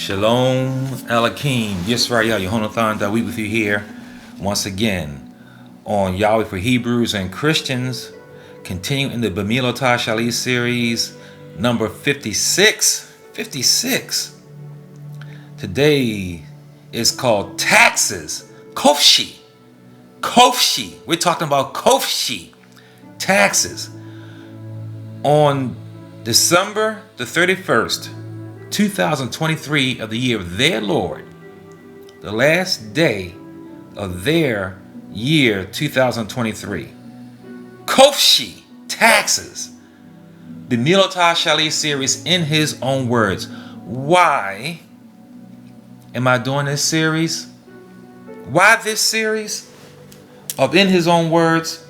Shalom Elakim. Yisrael, Yehonathan, that we with you here once again on Yahweh for Hebrews and Christians, continuing in the B'milotah Shali series, number 56. 56. Today is called Taxes. Khofshe. Khofshe. We're talking about Khofshe. Taxes. On December the 31st, 2023 of the year of their Lord, the last day of their year 2023. Khofshe, taxes. The B'milotah Shali series in his own words. Why am I doing this series? Why this series of in his own words?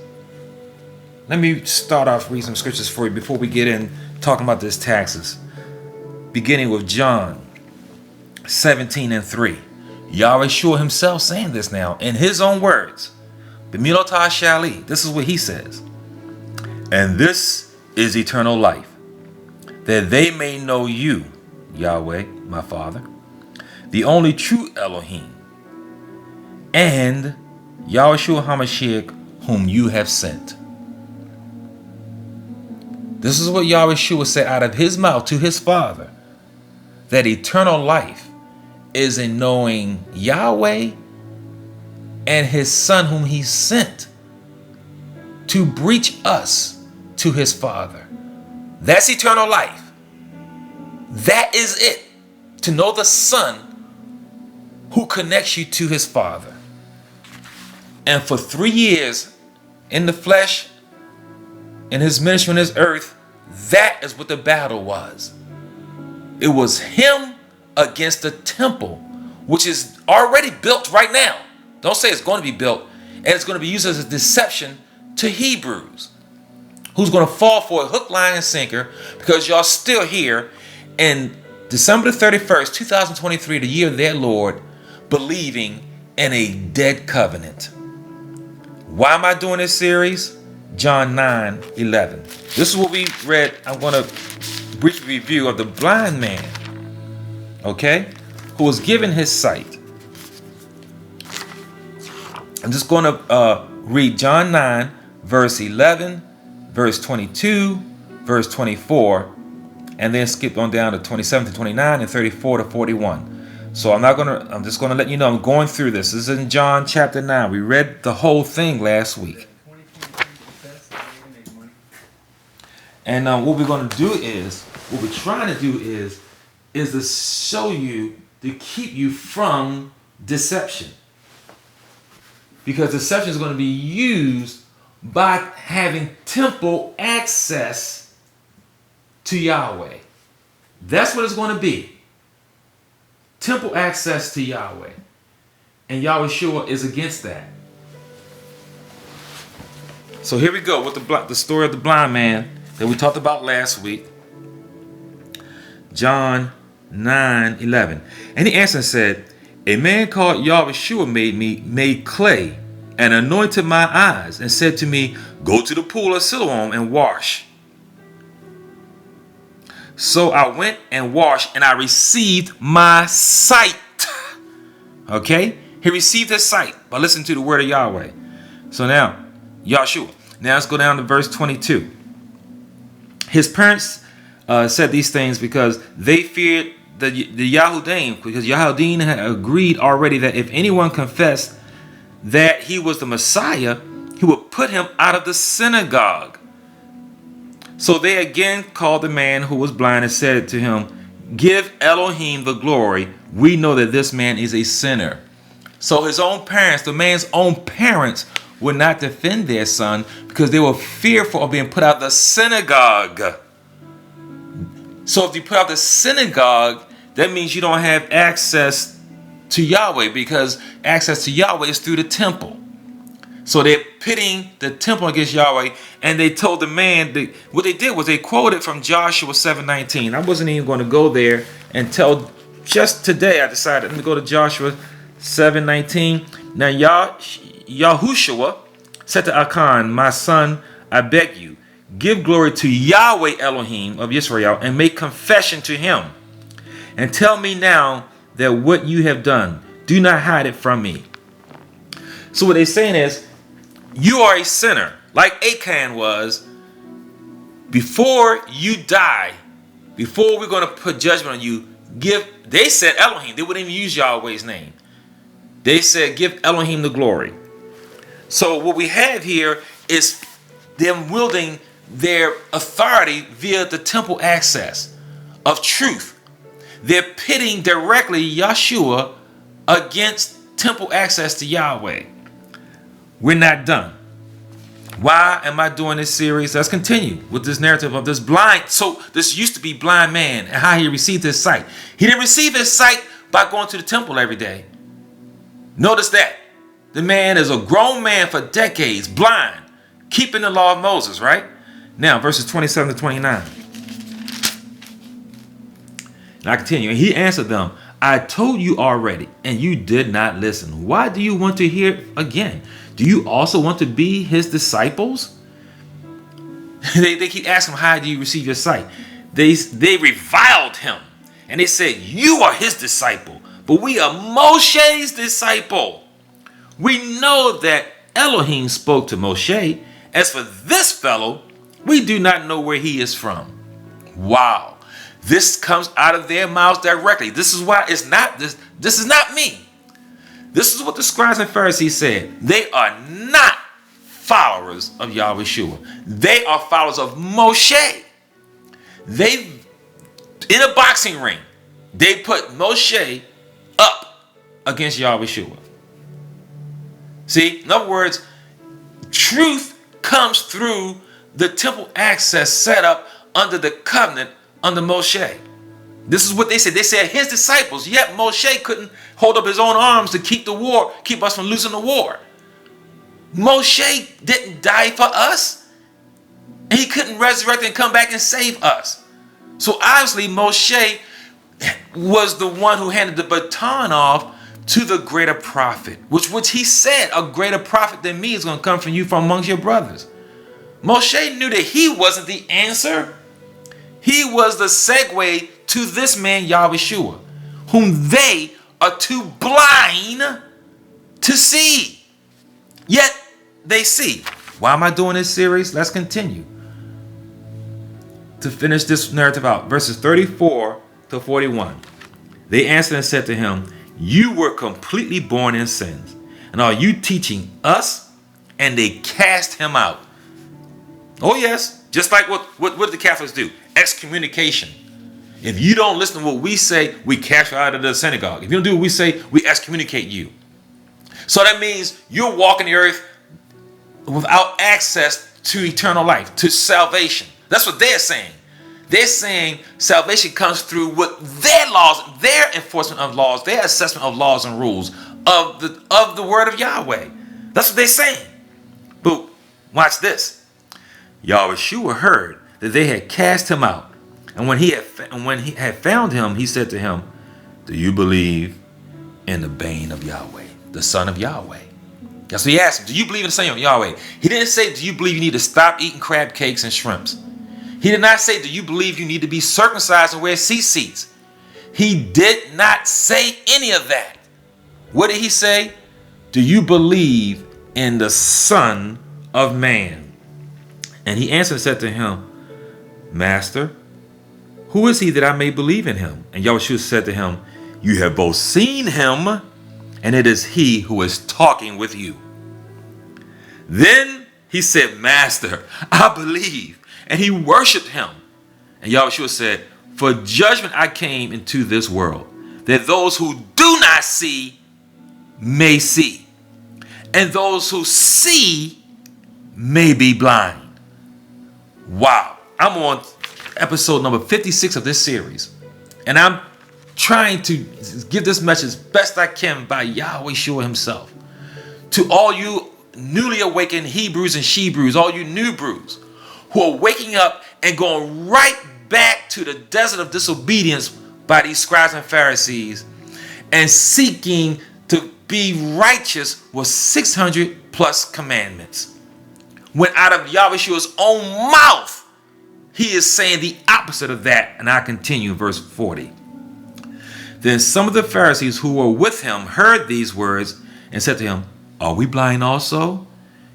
Let me start off reading some scriptures for you before we get in talking about this taxes. Beginning with John 17:3. Yahweh Shua himself saying this now in his own words. B'milotah Shali. This is what he says. And this is eternal life, that they may know you, Yahweh, my Father, the only true Elohim, and Yahushua HaMashiach, whom you have sent. This is what Yahushua said out of his mouth to his Father, that eternal life is in knowing Yahweh and his Son whom he sent to breach us to his Father. That's eternal life. That is it. To know the Son who connects you to his Father. And for 3 years in the flesh, in his ministry on this earth, that is what the battle was. It was him against the temple, which is already built right now. Don't say it's going to be built, and it's going to be used as a deception to Hebrews, who's going to fall for a hook, line, and sinker, because y'all still here in December the 31st, 2023, the year of their Lord, believing in a dead covenant. Why am I doing this series? John 9:11. This is what we read. I'm going to brief review of the blind man, okay, who was given his sight. I'm just going to read John 9, verse 11, verse 22, verse 24, and then skip on down to 27 to 29 and 34 to 41. So I'm just going to let you know I'm going through this. This is in John chapter 9. We read the whole thing last week. And what we're going to do is, what we're trying to do is to show you, to keep you from deception. Because deception is going to be used by having temple access to Yahweh. That's what it's going to be. Temple access to Yahweh. And Yahweh Shua is against that. So here we go with the story of the blind man that we talked about last week. John 9:11. And he answered and said, a man called Yahushua made clay and anointed my eyes and said to me, go to the pool of Siloam and wash. So I went and washed, and I received my sight. Okay? He received his sight by listening to the word of Yahweh. So now, Yahushua. Now let's go down to verse 22. His parents said these things because they feared the Yahudim, because Yahudim had agreed already that if anyone confessed that he was the Messiah, he would put him out of the synagogue. So they again called the man who was blind and said to him, give Elohim the glory. We know that this man is a sinner. So his own parents, the man's own parents, would not defend their son because they were fearful of being put out of the synagogue. So if you put out the synagogue, that means you don't have access to Yahweh, because access to Yahweh is through the temple. So they're pitting the temple against Yahweh, and they told the man that what they did was they quoted from Joshua 7:19. I wasn't even going to go there until just today I decided I'm going to go to Joshua 7:19. Now Yahushua said to Achan, my son, I beg you, give glory to Yahweh Elohim of Israel and make confession to him. And tell me now that what you have done. Do not hide it from me. So what they're saying is, you are a sinner, like Achan was. Before you die, before we're going to put judgment on you, they said Elohim. They wouldn't even use Yahweh's name. They said, give Elohim the glory. So what we have here is them wielding their authority via the temple access of truth. They're pitting directly Yeshua against temple access to Yahweh. We're not done. Why am I doing this series? Let's continue with this narrative of this blind. So this used to be blind man and how he received his sight. He didn't receive his sight by going to the temple every day. Notice that. The man is a grown man for decades, blind, keeping the law of Moses, right? Now, verses 27 to 29. And I continue. And he answered them, I told you already, and you did not listen. Why do you want to hear again? Do you also want to be his disciples? They keep asking him, how do you receive your sight? They reviled him. And they said, you are his disciple, but we are Moshe's disciple. We know that Elohim spoke to Moshe. As for this fellow, we do not know where he is from. Wow. This comes out of their mouths directly. This is why it's not this. This is not me. This is what the scribes and Pharisees said. They are not followers of Yahweh. They are followers of Moshe. In a boxing ring, they put Moshe up against Yahweh. See, in other words, truth comes through the temple access set up under the covenant under Moshe. This is what they said. They said his disciples, yet Moshe couldn't hold up his own arms to keep us from losing the war. Moshe didn't die for us. And he couldn't resurrect and come back and save us. So obviously Moshe was the one who handed the baton off to the greater prophet, which he said, a greater prophet than me is going to come from you from amongst your brothers. Moshe knew that he wasn't the answer. He was the segue to this man, Yahweh, whom they are too blind to see. Yet they see. Why am I doing this series? Let's continue to finish this narrative out. Verses 34 to 41. They answered and said to him, you were completely born in sins, and are you teaching us? And they cast him out. Oh yes, just like what the Catholics do. Excommunication. If you don't listen to what we say, we cast you out of the synagogue. If you don't do what we say, we excommunicate you. So that means you're walking the earth without access to eternal life, to salvation. That's what they're saying. They're saying salvation comes through what their laws, their enforcement of laws, their assessment of laws and rules of the word of Yahweh. That's what they're saying. But watch this. Yahweh heard that they had cast him out. And when he had found him, he said to him, do you believe in the Bane of Yahweh, the Son of Yahweh? That's what he asked him. Do you believe in the Son of Yahweh? He didn't say, do you believe you need to stop eating crab cakes and shrimps? He did not say, do you believe you need to be circumcised and wear seats? He did not say any of that. What did he say? Do you believe in the Son of Man? And he answered and said to him, Master, who is he that I may believe in him? And Yahushua said to him, you have both seen him, and it is he who is talking with you. Then he said, Master, I believe. And he worshiped him. And Yahushua said, for judgment I came into this world, that those who do not see may see, and those who see may be blind. Wow. I'm on episode number 56 of this series, and I'm trying to give this message best I can by Yahweh Shua himself. To all you newly awakened Hebrews and Shebrews, all you new brews, who are waking up and going right back to the desert of disobedience by these scribes and Pharisees and seeking to be righteous with 600 plus commandments. When out of Yahweh's own mouth, he is saying the opposite of that. And I continue verse 40. Then some of the Pharisees who were with him heard these words and said to him, are we blind also?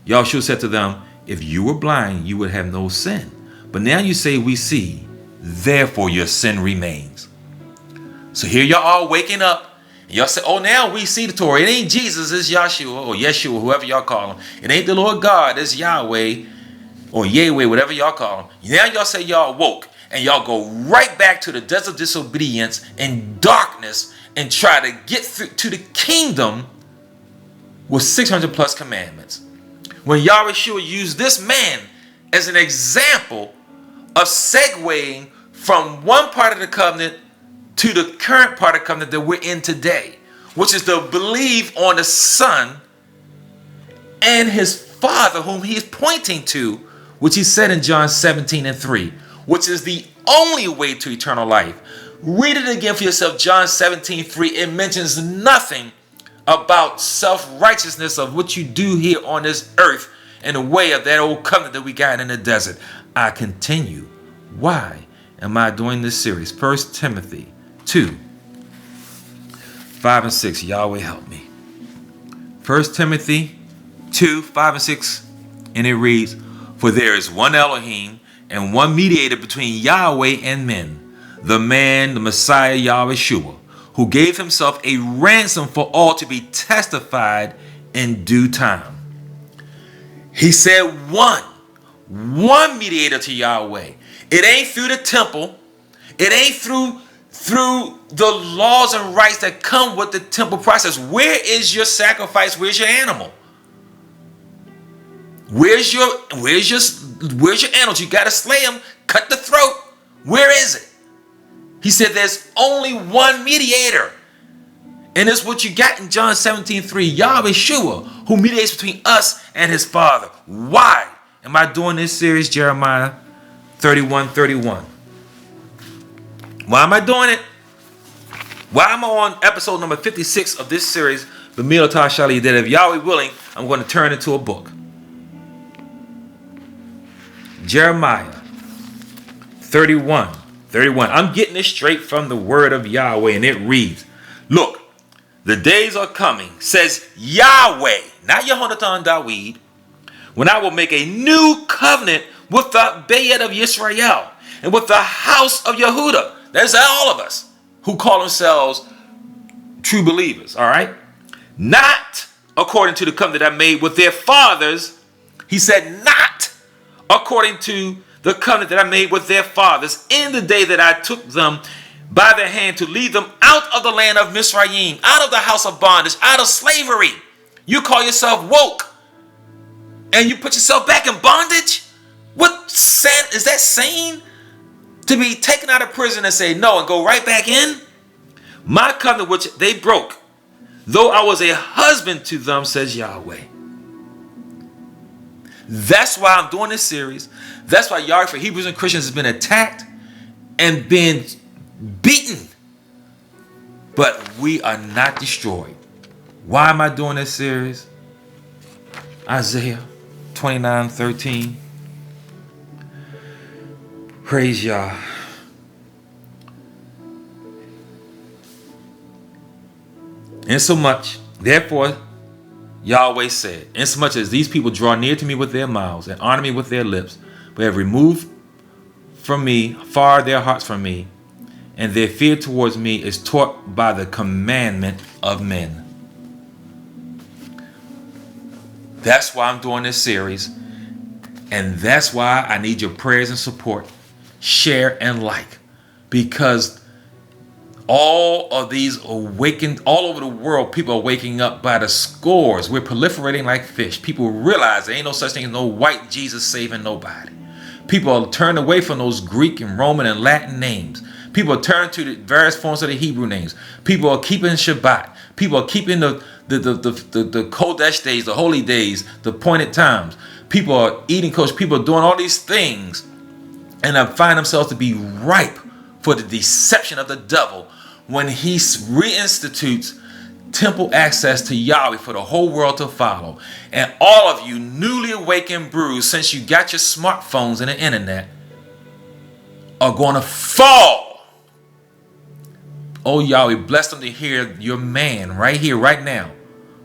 Yahshua said to them, if you were blind, you would have no sin. But now you say we see, therefore your sin remains. So here y'all all waking up. And y'all say, oh, now we see the Torah. It ain't Jesus, it's Yahshua or Yeshua, whoever y'all call him. It ain't the Lord God, it's Yahweh or Yahweh, whatever y'all call him. Now y'all say y'all woke. And y'all go right back to the desert of disobedience and darkness and try to get through to the kingdom with 600 plus commandments. When Yahshua used this man as an example of segueing from one part of the covenant to the current part of the covenant that we're in today, which is to believe on the Son and his Father, whom he is pointing to, which he said in John 17:3, which is the only way to eternal life. Read it again for yourself, John 17:3. It mentions nothing about self-righteousness of what you do here on this earth in the way of that old covenant that we got in the desert. I continue. Why am I doing this series? 1 Timothy 2, 5 and 6. Yahweh help me. 1 Timothy 2, 5 and 6. And it reads, for there is one Elohim and one mediator between Yahweh and men, the man, the Messiah, Yahshua, who gave himself a ransom for all to be testified in due time. He said one mediator to Yahweh. It ain't through the temple. It ain't through the laws and rights that come with the temple process. Where is your sacrifice? Where's your animal? Where's your animals? You got to slay them, cut the throat. Where is it? He said there's only one mediator. And it's what you got in John 17:3. Yahshua, who mediates between us and his Father. Why am I doing this series, Jeremiah 31:31? Why am I doing it? Why am I on episode number 56 of this series, B'milotah Shali, that if Yahweh willing, I'm going to turn into a book. Jeremiah 31:31. I'm getting this straight from the word of Yahweh, and it reads, look, the days are coming, says Yahweh, not Yehonatan Dawid, when I will make a new covenant with the Bayet of Yisrael and with the house of Yehudah. That's all of us who call themselves true believers, all right? Not according to the covenant I made with their fathers. He said, not according to the covenant that I made with their fathers in the day that I took them by the hand to lead them out of the land of Mizraim, out of the house of bondage, out of slavery. You call yourself woke and you put yourself back in bondage? What sense is that sane? To be taken out of prison and say no and go right back in? My covenant which they broke, though I was a husband to them, says Yahweh. That's why I'm doing this series. That's why Yahweh for Hebrews and Christians has been attacked and been beaten. But we are not destroyed. Why am I doing this series? Isaiah 29:13. Praise Yah. Insomuch, therefore, Yahweh said, insomuch as these people draw near to me with their mouths and honor me with their lips, but have removed from me far their hearts from me, and their fear towards me is taught by the commandment of men. That's why I'm doing this series, and that's why I need your prayers and support. Share and like, because all of these awakened all over the world, people are waking up by the scores. We're proliferating like fish. People realize there ain't no such thing as no white Jesus saving nobody. People are turned away from those Greek and Roman and Latin names. People are turned to the various forms of the Hebrew names. People are keeping Shabbat. People are keeping the Kodesh days, the holy days, the appointed times. People are eating kosher. People are doing all these things and find themselves to be ripe for the deception of the devil when he reinstitutes temple access to Yahweh for the whole world to follow. And all of you newly awakened brews, since you got your smartphones and the internet, are going to fall Oh Yahweh, bless them to hear your man right here, right now,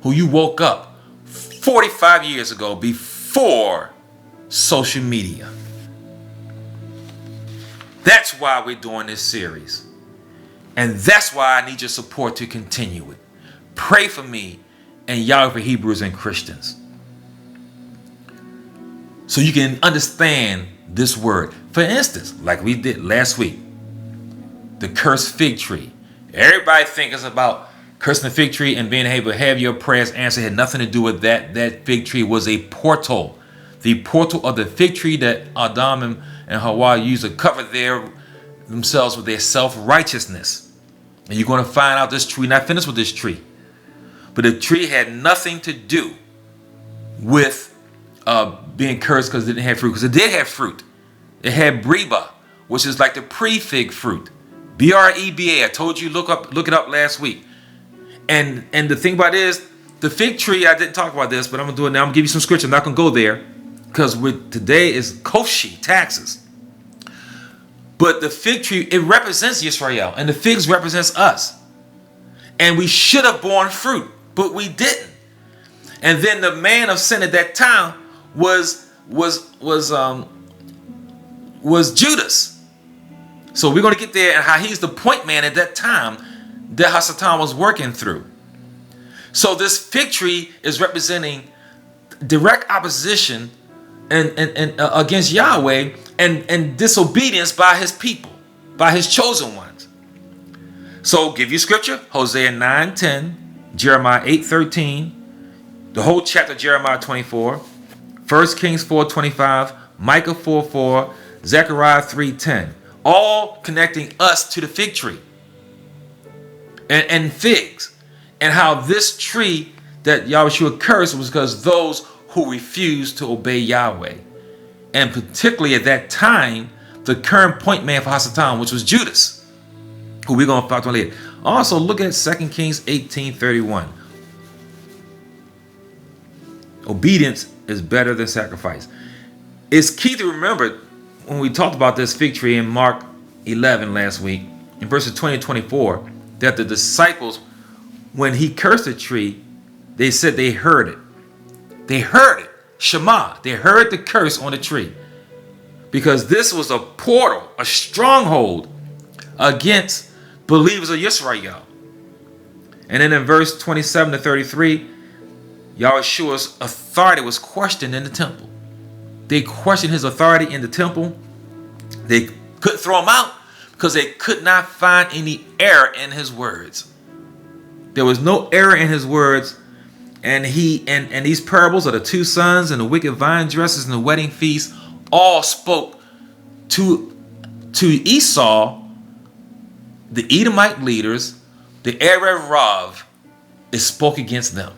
who you woke up 45 years ago before social media. That's why we're doing this series. And that's why I need your support to continue it. Pray for me and Yahweh for Hebrews and Christians, so you can understand this word. For instance, like we did last week, the cursed fig tree. Everybody thinks it's about cursing the fig tree and being able to have your prayers answered. It had nothing to do with that. That fig tree was a portal. The portal of the fig tree that Adam and Hawa used to cover themselves with their self-righteousness. And you're going to find out this tree, not finished with this tree, but the tree had nothing to do with being cursed because it didn't have fruit. Because it did have fruit. It had breba, which is like the pre-fig fruit. B-R-E-B-A. I told you look it up last week. And the thing about it is, the fig tree, I didn't talk about this, but I'm going to do it now. I'm going to give you some scripture. I'm not going to go there because today is Khofshe, taxes. But the fig tree, it represents Yisrael, and the figs represents us. And we should have borne fruit, but we didn't. And then the man of sin at that time was Judas. So we're going to get there and how he's the point man at that time that Hasatan was working through. So this fig tree is representing direct opposition and against Yahweh and disobedience by his people, by his chosen ones. So give you scripture, Hosea 9:10, Jeremiah 8:13, the whole chapter Jeremiah 24, 1 Kings 4:25, Micah 4:4, Zechariah 3:10, all connecting us to the fig tree and figs, and how this tree that Yahweh cursed was because those who refused to obey Yahweh, and particularly at that time, the current point man for Hasatan, which was Judas, who we're going to talk about later. Also, look at 2 Kings 18:31. Obedience is better than sacrifice. It's key to remember when we talked about this fig tree in Mark 11 last week, in verses 20 and 24, that the disciples, when he cursed the tree, they said they heard it. They heard it. Shema. They heard the curse on the tree. Because this was a portal, a stronghold against believers of Yisrael. And then in verse 27 to 33, Yahshua's authority was questioned in the temple. They questioned his authority in the temple. They couldn't throw him out because they could not find any error in his words. There was no error in his words. And these parables of the two sons and the wicked vine dressers and the wedding feast all spoke to Esau, the Edomite leaders, the Erev Rav. It spoke against them,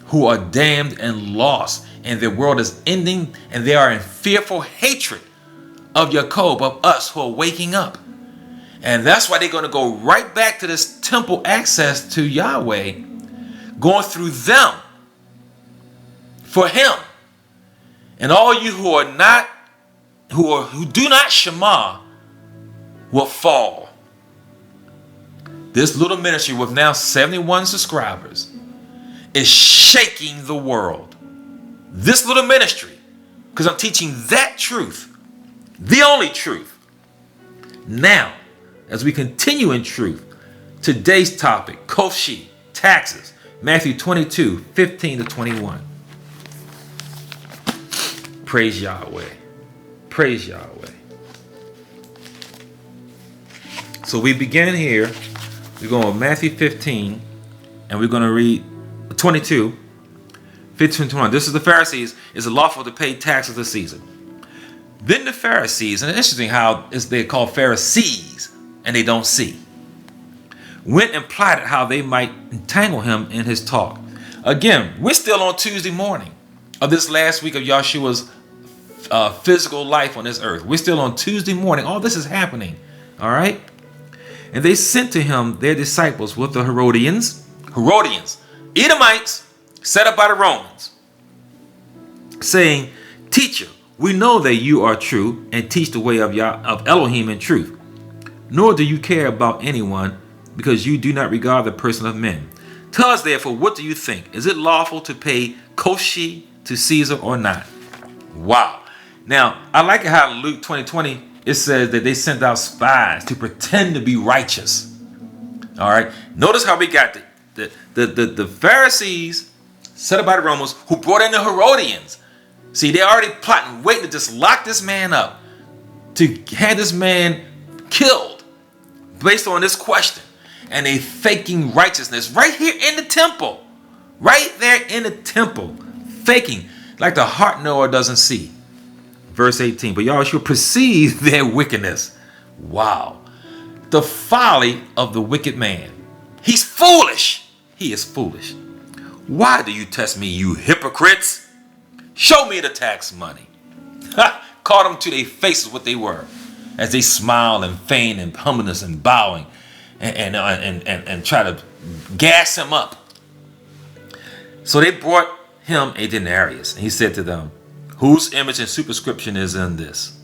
who are damned and lost, and their world is ending, and they are in fearful hatred of Jacob, of us who are waking up. And that's why they're going to go right back to this temple access to Yahweh, going through them for him. And all you who do not Shema will fall. This little ministry with now 71 subscribers is shaking the world. This little ministry, because I'm teaching that truth, the only truth. Now, as we continue in truth, today's topic, Khofshe, taxes, Matthew 22, 15 to 21. Praise Yahweh. Praise Yahweh. So we begin here. We're going with Matthew 15, and we're going to read 22, 15 to 21. This is the Pharisees. Is it lawful to pay taxes this season? Then the Pharisees, and it's interesting how they're called Pharisees, and they don't see, went and plotted how they might entangle him in his talk. Again, we're still on Tuesday morning of this last week of Yahshua's physical life on this earth. We're still on Tuesday morning. All this is happening. All right? And they sent to him their disciples with the Herodians, Edomites, set up by the Romans, saying, Teacher, we know that you are true and teach the way of Elohim in truth, nor do you care about anyone, because you do not regard the person of men. Tell us therefore, what do you think? Is it lawful to pay Khofshe to Caesar or not? Wow. Now, I like how Luke 20:20, it says that they sent out spies to pretend to be righteous. All right. Notice how we got the Pharisees set up by the Romans who brought in the Herodians. See, they're already plotting, waiting to just lock this man up, to have this man killed based on this question. And they faking righteousness right here in the temple. Right there in the temple. Faking like the heart knower doesn't see. Verse 18. But y'all should perceive their wickedness. Wow. The folly of the wicked man. He's foolish. He is foolish. Why do you test me, you hypocrites? Show me the tax money. Called them to their faces what they were, as they smiled and feigned and humbleness and bowing and try to gas him up. So they brought him a denarius, and he said to them, whose image and superscription is in this?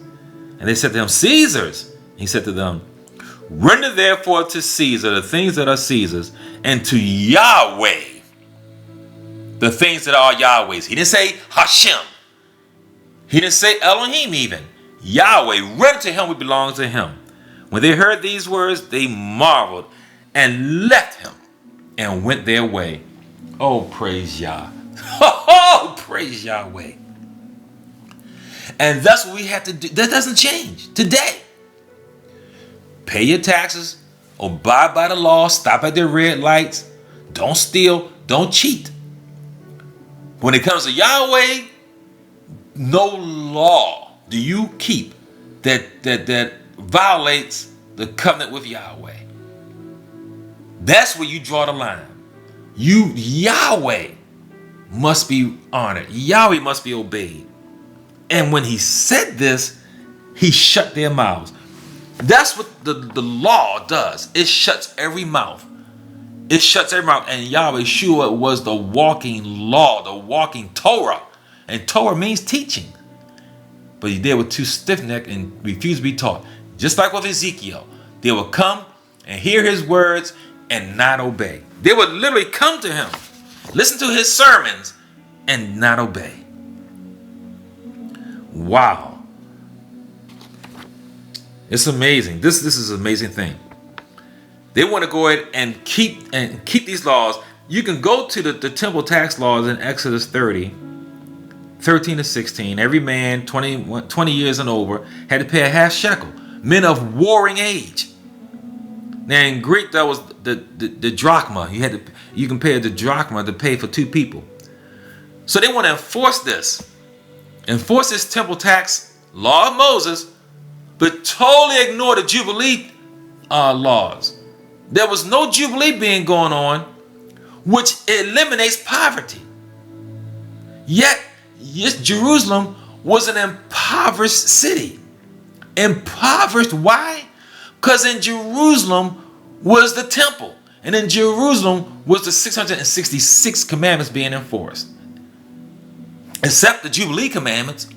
And they said to him, Caesar's. He said to them, render therefore to Caesar the things that are Caesar's, and to Yahweh the things that are Yahweh's. He didn't say Hashem. He didn't say Elohim even. Yahweh, render to him what belongs to him. When they heard these words, they marveled and left him and went their way. Oh, praise Yah. Oh, praise Yahweh. And that's what we have to do. That doesn't change today. Pay your taxes, abide by the law, stop at the red lights, don't steal, don't cheat. When it comes to Yahweh, no law do you keep that violates the covenant with Yahweh. That's where you draw the line. Yahweh must be honored. Yahweh must be obeyed. And when he said this, he shut their mouths. That's what the law does. It shuts every mouth. It shuts every mouth. And Yahweh Shua was the walking law, the walking Torah. And Torah means teaching. But they were too stiff-necked and refused to be taught. Just like with Ezekiel. They would come and hear his words and not obey. They would literally come to him, listen to his sermons, and not obey. Wow. It's amazing. This is an amazing thing. They want to go ahead and keep these laws. You can go to the temple tax laws in Exodus 30, 13 to 16. Every man 20 years and over had to pay a half shekel. Men of warring age. Now in Greek that was the drachma. You can pay the drachma to pay for two people. So they want to enforce this. Enforce this temple tax law of Moses, but totally ignore the Jubilee laws. There was no Jubilee being going on, which eliminates poverty. Yet Jerusalem was an impoverished city. Impoverished, why? Because in Jerusalem was the temple. And in Jerusalem was the 666 commandments being enforced. Except the Jubilee commandments.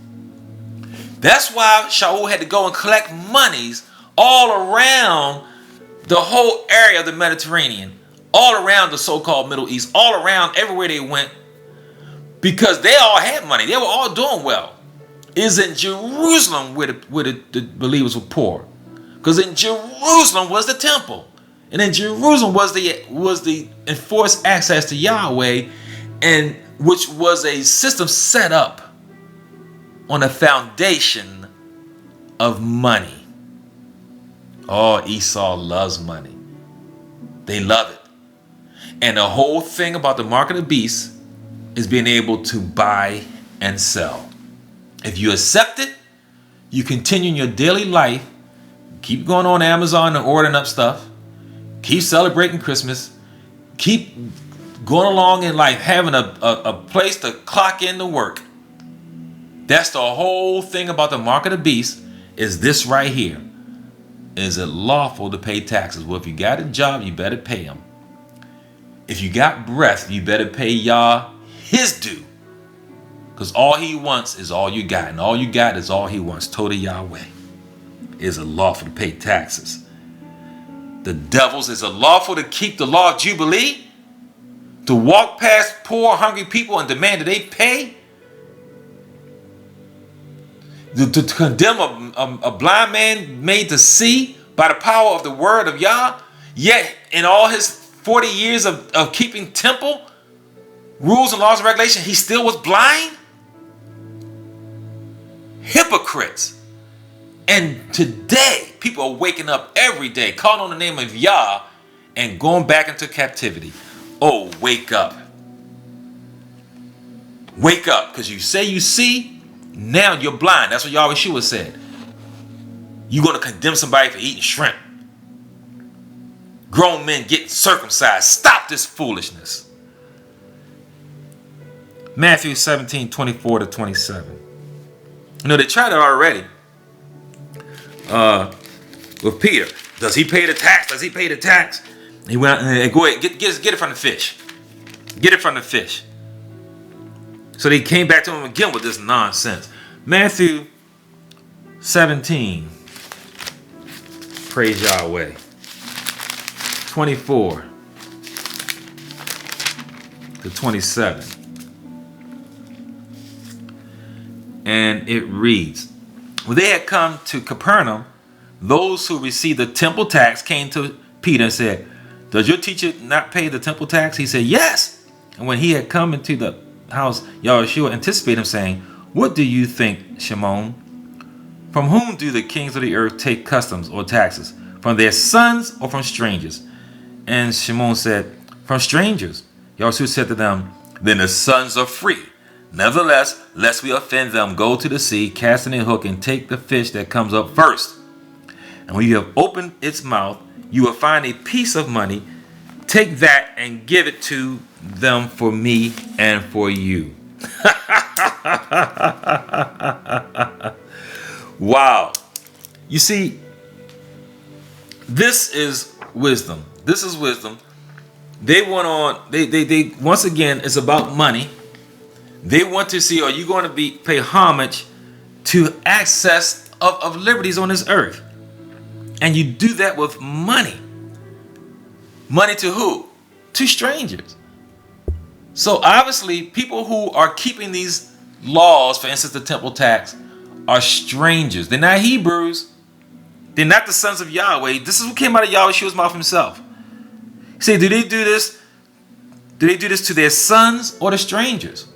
That's why Shaul had to go and collect monies all around the whole area of the Mediterranean, all around the so-called Middle East, all around everywhere they went, because they all had money. They were all doing well. It's in Jerusalem where the believers were poor, because in Jerusalem was the temple, and in Jerusalem was the enforced access to Yahweh, and which was a system set up on a foundation of money. Oh, Esau loves money. They love it. And the whole thing about the mark of the beast is being able to buy and sell. If you accept it, you continue in your daily life, keep going on Amazon and ordering up stuff, keep celebrating Christmas, keep going along in life, having a place to clock in to work. That's the whole thing about the mark of the beast, is this right here. Is it lawful to pay taxes? Well, if you got a job, you better pay them. If you got breath, you better pay Yah his due. Because all he wants is all you got. And all you got is all he wants. Total Yahweh. Is it lawful to pay taxes? The devils, is it lawful to keep the law of Jubilee? To walk past poor, hungry people and demand that they pay? To condemn a blind man made to see by the power of the word of Yah? Yet in all his 40 years of keeping temple rules and laws and regulations, he still was blind? Hypocrites. And today, people are waking up every day, calling on the name of Yah and going back into captivity. Oh, wake up. Wake up, because you say you see, now you're blind. That's what Yahweh said. You're going to condemn somebody for eating shrimp. Grown men getting circumcised. Stop this foolishness. Matthew 17:24-27. You know, they tried it already. With Peter. Does he pay the tax? Does he pay the tax? He went out and go ahead, get it from the fish. Get it from the fish. So they came back to him again with this nonsense. Matthew 17. Praise Yahweh. 24-27. And it reads, when they had come to Capernaum, those who received the temple tax came to Peter and said, does your teacher not pay the temple tax? He said, yes. And when he had come into the house, Yahushua anticipated him, saying, what do you think, Shimon? From whom do the kings of the earth take customs or taxes? From their sons or from strangers? And Shimon said, from strangers. Yahushua said to them, then the sons are free. Nevertheless, lest we offend them, go to the sea, cast in a hook, and take the fish that comes up first. And when you have opened its mouth, you will find a piece of money. Take that and give it to them for me and for you. Wow. You see, this is wisdom. This is wisdom. They went on, they once again, it's about money. They want to see, are you going to pay homage to access of liberties on this earth? And you do that with money. Money to who? To strangers. So obviously, people who are keeping these laws, for instance, the temple tax, are strangers. They're not Hebrews. They're not the sons of Yahweh. This is what came out of Yahweh's mouth himself. See, do they do this? Do they do this to their sons or the strangers?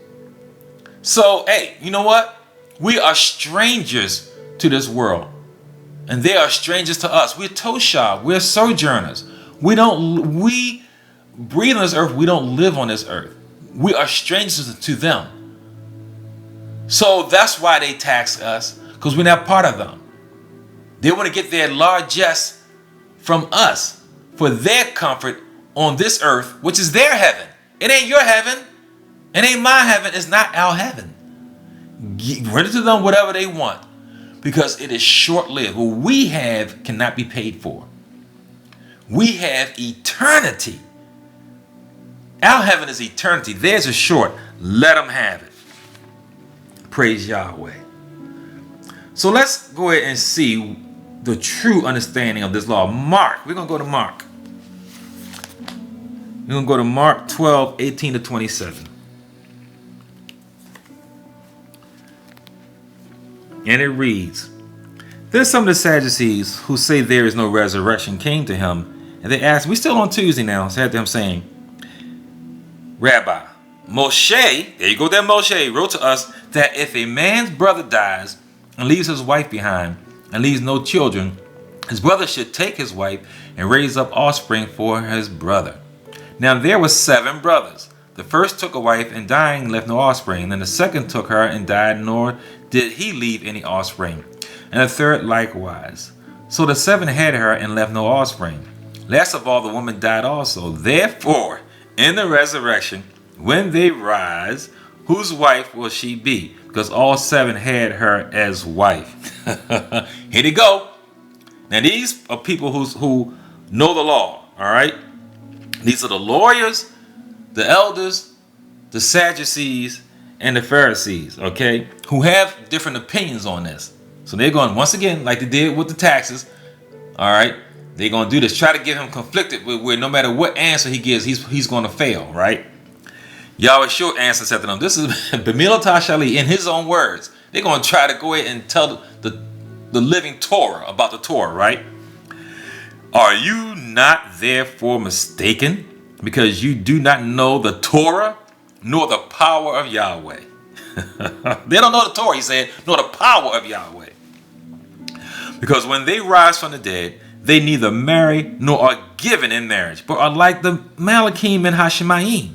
So, hey, you know what? We are strangers to this world. And they are strangers to us. We're Toshah. We're sojourners. We breathe on this earth. We don't live on this earth. We are strangers to them. So that's why they tax us, because we're not part of them. They want to get their largesse from us for their comfort on this earth, which is their heaven. It ain't your heaven. It ain't my heaven. It's not our heaven. Render to them whatever they want, because it is short-lived. What we have cannot be paid for. We have eternity. Our heaven is eternity. Theirs is short. Let them have it. Praise Yahweh. So let's go ahead and see the true understanding of this law. Mark. We're going to go to Mark. We're going to go to Mark 12:18-27. And it reads, then some of the Sadducees who say there is no resurrection came to him, and they asked, we're still on Tuesday now, said to him saying, Rabbi, Moshe, there you go, that Moshe wrote to us that if a man's brother dies and leaves his wife behind and leaves no children, his brother should take his wife and raise up offspring for his brother. Now there were 7 brothers. The first took a wife and dying left no offspring. Then the second took her and died, nor did he leave any offspring. And the third likewise. So the 7 had her and left no offspring. Last of all, the woman died also. Therefore, in the resurrection, when they rise, whose wife will she be? Because all 7 had her as wife. Here they go. Now these are people who know the law. All right. These are the lawyers, the elders, the Sadducees, and the Pharisees, okay, who have different opinions on this. So they're going, once again, like they did with the taxes, all right, They're going to do this. Try to get him conflicted with where no matter what answer he gives, he's going to fail, right? Yahweh short answer said to them, this is B'milatah Shali, in his own words. They're going to try to go ahead and tell the living Torah about the Torah, right? Are you not therefore mistaken, because you do not know the Torah nor the power of Yahweh? They don't know the Torah, he said, nor the power of Yahweh. Because when they rise from the dead, they neither marry nor are given in marriage, but are like the Malachim and Hashemayim.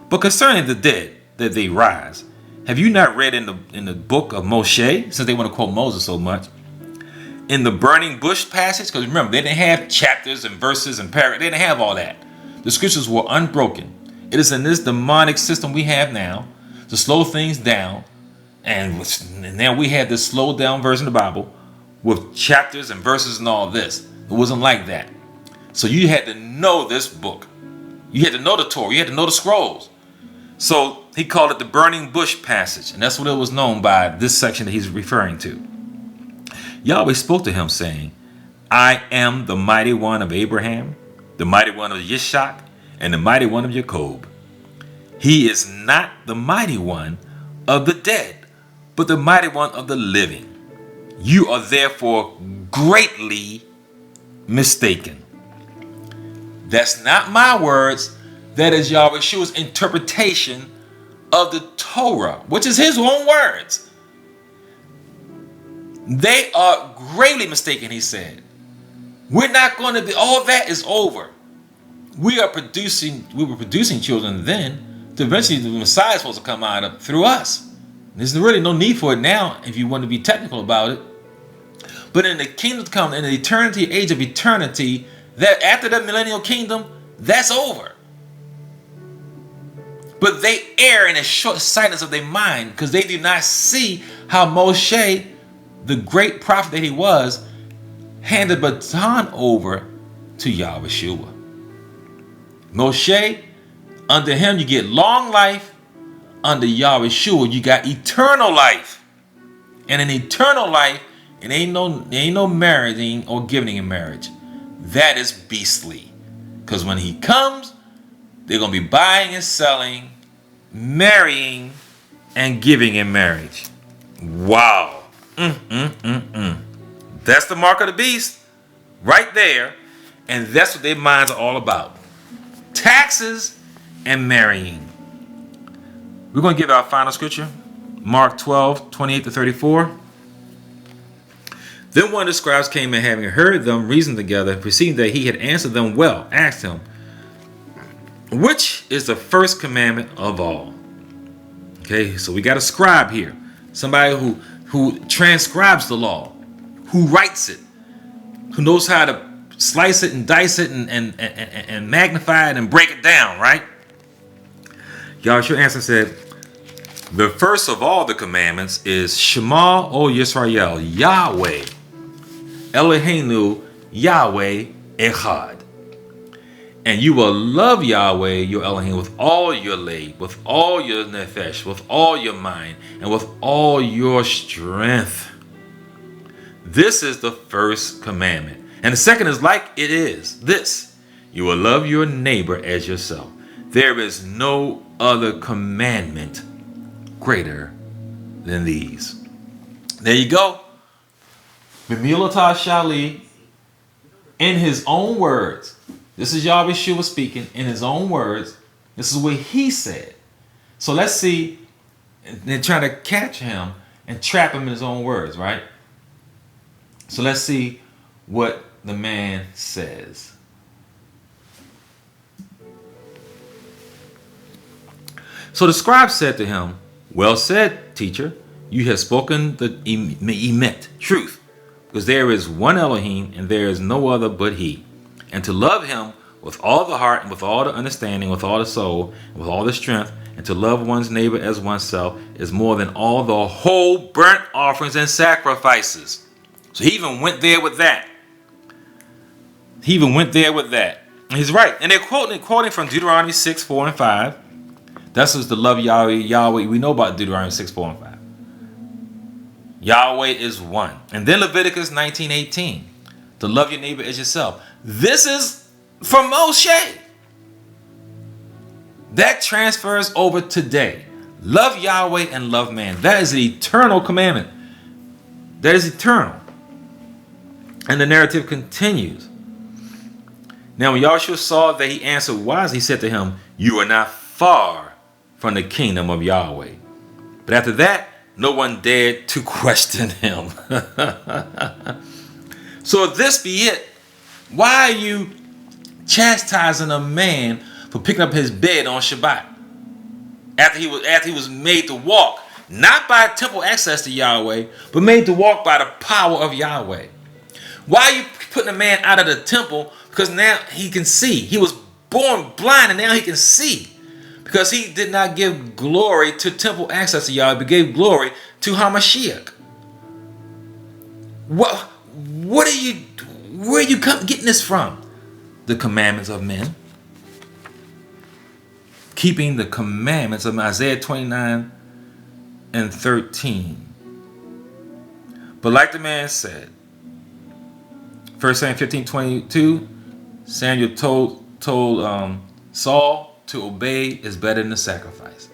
But concerning the dead, that they rise, have you not read in the book of Moshe, since they want to quote Moses so much, in the burning bush passage? Because remember, they didn't have chapters and verses and paragraphs. They didn't have all that. The scriptures were unbroken. It is in this demonic system we have now to slow things down. And now we have this slowed down version of the Bible with chapters and verses and all this. It wasn't like that. So you had to know this book. You had to know the Torah. You had to know the scrolls. So he called it the burning bush passage. And that's what it was known by, this section that he's referring to. Yahweh spoke to him saying, I am the mighty one of Abraham, the mighty one of Yishak, and the mighty one of Jacob. He is not the mighty one of the dead, but the mighty one of the living. You are therefore greatly mistaken. That's not my words. That is Yahweh Shua's interpretation of the Torah, which is his own words. They are greatly mistaken, he said. We're not going to be, all that is over. We were producing children then. Eventually the Messiah is supposed to come out of through us. There's really no need for it now if you want to be technical about it. But in the kingdom to come, in the eternity, age of eternity, that after the millennial kingdom, that's over. But they err in the short-sightedness of their mind because they do not see how Moshe, the great prophet that he was, handed the baton over to Yahweh Shua. Moshe, under him you get long life. Under Yahweh Shua you got eternal life. And in eternal life, it ain't no marrying or giving in marriage. That is beastly. Because when he comes, they're going to be buying and selling, marrying, and giving in marriage. Wow. That's the mark of the beast right there. And that's what their minds are all about. Taxes and marrying. We're going to give our final scripture. Mark 12, 28 to 34. Then one of the scribes came, and having heard them reason together, perceiving that he had answered them well, asked him, which is the first commandment of all? Okay, so we got a scribe here. Somebody who transcribes the law, who writes it, who knows how to slice it and dice it and magnify it and break it down, right? Yahshua answered said, the first of all the commandments is Shema, O Yisrael, Yahweh, Eloheinu, Yahweh, Echad. And you will love Yahweh, your Elohim, with all your lay, with all your nefesh, with all your mind, and with all your strength. This is the first commandment. And the second is like it is. This, you will love your neighbor as yourself. There is no other commandment greater than these. There you go. B'milatah Shali, in his own words. This is Yahweh Shua speaking in his own words. This is what he said. So let's see. They're trying to catch him and trap him in his own words, right? So let's see what the man says. So the scribe said to him, well said, teacher. You have spoken the emet, truth. Because there is one Elohim and there is no other but he. And to love him with all the heart and with all the understanding, with all the soul, and with all the strength, and to love one's neighbor as oneself is more than all the whole burnt offerings and sacrifices. So he even went there with that. And he's right. And they're quoting from Deuteronomy 6, 4, and 5. That's just the love Yahweh. We know about Deuteronomy 6, 4, and 5. Yahweh is one. And then Leviticus 19:18. to love your neighbor as yourself. This is from Moshe. That transfers over today. Love Yahweh and love man. That is an eternal commandment. That is eternal. And the narrative continues. Now when Yahushua saw that he answered wisely, he said to him, you are not far from the kingdom of Yahweh. But after that, no one dared to question him. So if this be it, why are you chastising a man for picking up his bed on Shabbat? After he was made to walk, not by temple access to Yahweh, but made to walk by the power of Yahweh. Why are you putting a man out of the temple? Because now he can see. He was born blind and now he can see. Because he did not give glory to temple access to Yahweh, but gave glory to HaMashiach. Where are you getting this from? The commandments of men. Keeping the commandments of Isaiah 29 and 13. But like the man said, 1 Samuel 15:22, Samuel told Saul to obey is better than the sacrifice.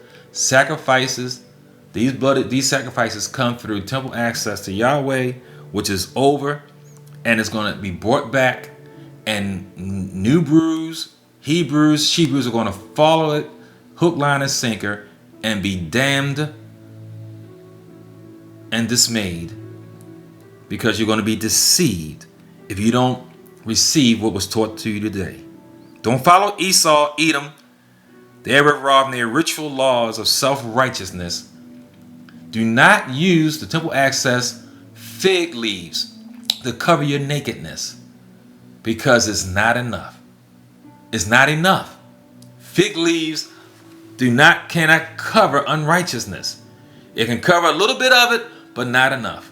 These sacrifices come through temple access to Yahweh, which is over, and it's going to be brought back, and new brews, Hebrews, Shebrews are going to follow it, hook, line, and sinker, and be damned and dismayed, because you're going to be deceived if you don't receive what was taught to you today. Don't follow Esau, Edom. They were robbed in their ritual laws of self-righteousness. Do not use the temple access fig leaves to cover your nakedness, because it's not enough. It's not enough. Fig leaves cannot cover unrighteousness. It can cover a little bit of it, but not enough.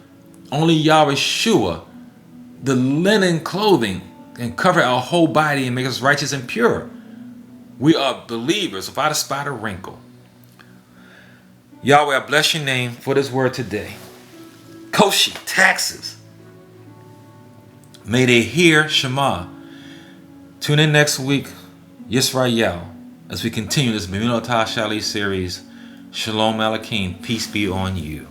Only Yahweh, the linen clothing, can cover our whole body and make us righteous and pure. We are believers without a spot or wrinkle. Yahweh, I bless your name for this word today. Khofshe, taxes. May they hear Shema. Tune in next week, Yisrael, as we continue this Memino Shali series. Shalom Aleichem, peace be on you.